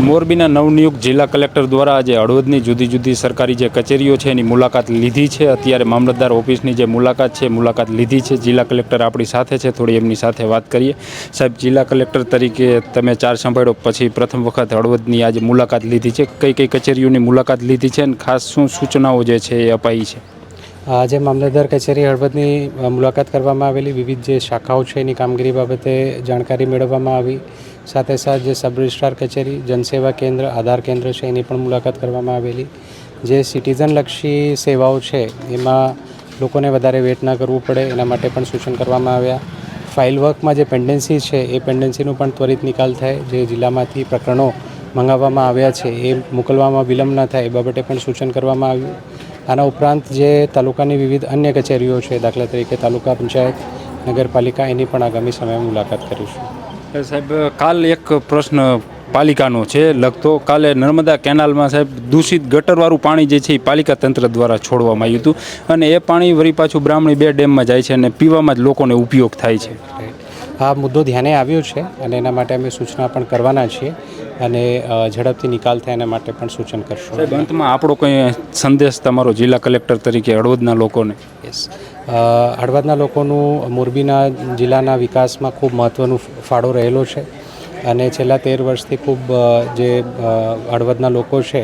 મોરબીના નવનિયુક્ત જિલ્લા કલેક્ટર દ્વારા આજે હળવદની જુદી જુદી સરકારી જે કચેરીઓ છે એની મુલાકાત લીધી છે। અત્યારે મામલતદાર ઓફિસની જે મુલાકાત છે મુલાકાત લીધી છે। જિલ્લા કલેક્ટર આપણી સાથે છે, થોડી એમની સાથે વાત કરીએ। સાહેબ, જિલ્લા કલેક્ટર તરીકે તમે ચાર્જ સંભાળ્યો પછી પ્રથમ વખત હળવદની આજે મુલાકાત લીધી છે। કઈ કઈ કચેરીઓની મુલાકાત લીધી છે અને ખાસ શું સૂચનાઓ જે છે એ અપાઈ છે? આજે મામલતદાર કચેરી હળવદની મુલાકાત કરવામાં આવેલી, વિવિધ જે શાખાઓ છે એની કામગીરી બાબતે જાણકારી મેળવવામાં આવી। સાથે સાથ જે સબ રજિસ્ટ્રાર કચેરી, જનસેવા કેન્દ્ર, આધાર કેન્દ્ર છે એની પણ મુલાકાત કરવામાં આવેલી। જે સિટીઝનલક્ષી સેવાઓ છે એમાં લોકોને વધારે વેટ ના કરવું પડે એના માટે પણ સૂચન કરવામાં આવ્યા। ફાઇલ વર્કમાં જે પેન્ડન્સી છે એ પેન્ડન્સીનું પણ ત્વરિત નિકાલ થાય, જે જિલ્લામાંથી પ્રકરણો મંગાવવામાં આવ્યા છે એ મોકલવામાં વિલંબ ન થાય એ બાબતે પણ સૂચન કરવામાં આવ્યું। આના ઉપરાંત જે તાલુકાની વિવિધ અન્ય કચેરીઓ છે, દાખલા તરીકે તાલુકા પંચાયત, નગરપાલિકા, એની પણ આગામી સમયમાં મુલાકાત કરીશું। સાહેબ, કાલ એક પ્રશ્ન પાલિકાનો છે લગતો। કાલે નર્મદા કેનાલમાં સાહેબ દૂષિત ગટરવાળું પાણી જે છે એ પાલિકા તંત્ર દ્વારા છોડવામાં આવ્યું હતું અને એ પાણી વળી પાછું બ્રાહ્મણી 2 ડેમમાં જાય છે અને પીવામાં જ લોકોને ઉપયોગ થાય છે। આ મુદ્દો ધ્યાને આવ્યો છે અને એના માટે અમે સૂચના પણ કરવાના છીએ અને ઝડપથી નિકાલ થાય એના માટે પણ સૂચન કરશું। સાહેબ, અંતમાં આપણો કંઈ સંદેશ તમારો જિલ્લા કલેક્ટર તરીકે હળવદના લોકોને? યસ, હળવદના લોકોનું મોરબીના જિલ્લાના વિકાસમાં ખૂબ મહત્ત્વનો ફાળો રહેલો છે અને છેલ્લા 13 વર્ષથી ખૂબ જે હળવદના લોકો છે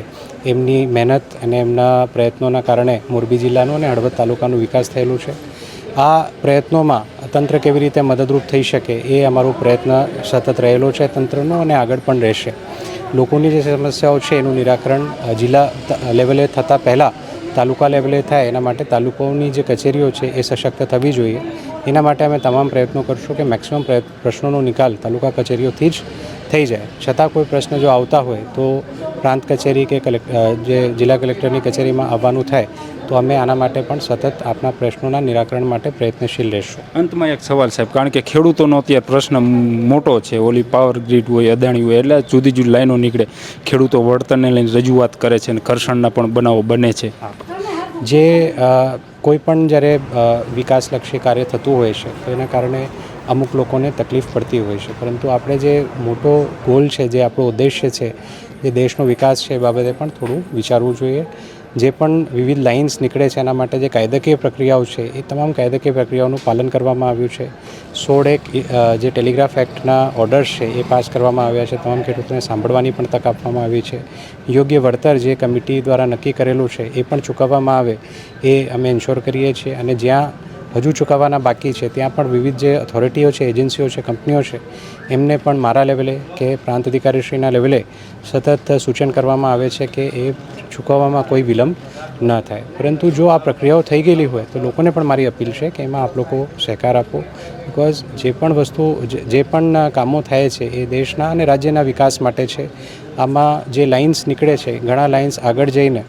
એમની મહેનત અને એમના પ્રયત્નોના કારણે મોરબી જિલ્લાનો અને હળવદ તાલુકાનો વિકાસ થયેલો છે। આ પ્રયત્નોમાં તંત્ર કેવી રીતે મદદરૂપ થઈ શકે એ અમારો પ્રયત્ન સતત રહેલો છે તંત્રનો અને આગળ પણ રહેશે। લોકોની જે સમસ્યાઓ છે એનું નિરાકરણ જિલ્લા લેવલે થતાં પહેલાં તાલુકા લેવલે થાય એના માટે તાલુકાઓની જે કચેરીઓ છે એ સશક્ત થવી જોઈએ। એના માટે અમે તમામ પ્રયત્નો કરશું કે મેક્સિમમ પ્રશ્નોનો નિકાલ તાલુકા કચેરીઓથી જ થઈ જાય। છતાં કોઈ પ્રશ્ન જો આવતા હોય તો પ્રાંત કચેરી કે જે જિલ્લા કલેક્ટરની કચેરીમાં આવવાનું થાય તો અમે આના માટે પણ સતત આપના પ્રશ્નોના નિરાકરણ માટે પ્રયત્નશીલ રહેશું। અંતમાં એક સવાલ સાહેબ, કારણ કે ખેડૂતોનો અત્યારે પ્રશ્ન મોટો છે। ઓલી પાવર ગ્રીડ હોય, અદાણી હોય, એટલે જુદી જુદી લાઈનો નીકળે, ખેડૂતો વળતરને લઈને રજૂઆત કરે છે અને ઘર્ષણના પણ બનાવો બને છે। જે કોઈ પણ જ્યારે વિકાસલક્ષી કાર્ય થતું હોય છે તો એના કારણે અમુક લોકોને તકલીફ પડતી હોય છે, પરંતુ આપણે જે મોટો ગોલ છે, જે આપણો ઉદ્દેશ્ય છે, જે દેશનો વિકાસ છે એ બાબતે પણ થોડું વિચારવું જોઈએ। જે પણ વિવિધ લાઇન્સ નીકળે છે એના માટે જે કાયદાકીય પ્રક્રિયાઓ છે એ તમામ કાયદાકીય પ્રક્રિયાઓનું પાલન કરવામાં આવ્યું છે। 16 જે ટેલિગ્રાફ એક્ટના ઓર્ડર્સ છે એ પાસ કરવામાં આવ્યા છે। તમામ ખેડૂતોને સાંભળવાની પણ તક આપવામાં આવી છે। યોગ્ય વળતર જે કમિટી દ્વારા નક્કી કરેલું છે એ પણ ચૂકવવામાં આવે એ અમે ઇન્શ્યોર કરીએ છીએ અને જ્યાં હજુ ચૂકવવાના બાકી છે ત્યાં પણ વિવિધ જે ઓથોરિટીઓ છે, એજન્સીઓ છે, કંપનીઓ છે, એમને પણ મારા લેવલે કે પ્રાંત અધિકારીશ્રીના લેવલે સતત સૂચન કરવામાં આવે છે કે એ ચૂકવવામાં કોઈ વિલંબ ન થાય। પરંતુ જો આ પ્રક્રિયાઓ થઈ ગયેલી હોય તો લોકોને પણ મારી અપીલ છે કે એમાં આપ લોકો સહકાર આપો, બિકોઝ જે પણ વસ્તુ જે પણ કામો થાય છે એ દેશના અને રાજ્યના વિકાસ માટે છે। આમાં જે લાઇન્સ નીકળે છે, ઘણા લાઇન્સ આગળ જઈને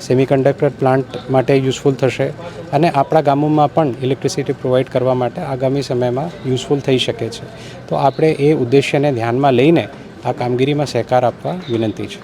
સેમિકન્ડક્ટર પ્લાન્ટ માટે યુઝફુલ થશે અને આપણા ગામોમાં પણ ઇલેક્ટ્રિસિટી પ્રોવાઈડ કરવા માટે આગામી સમયમાં યુઝફુલ થઈ શકે છે। તો આપણે એ ઉદ્દેશ્યને ધ્યાનમાં લઈને આ કામગીરીમાં સહકાર આપવા વિનંતી છે।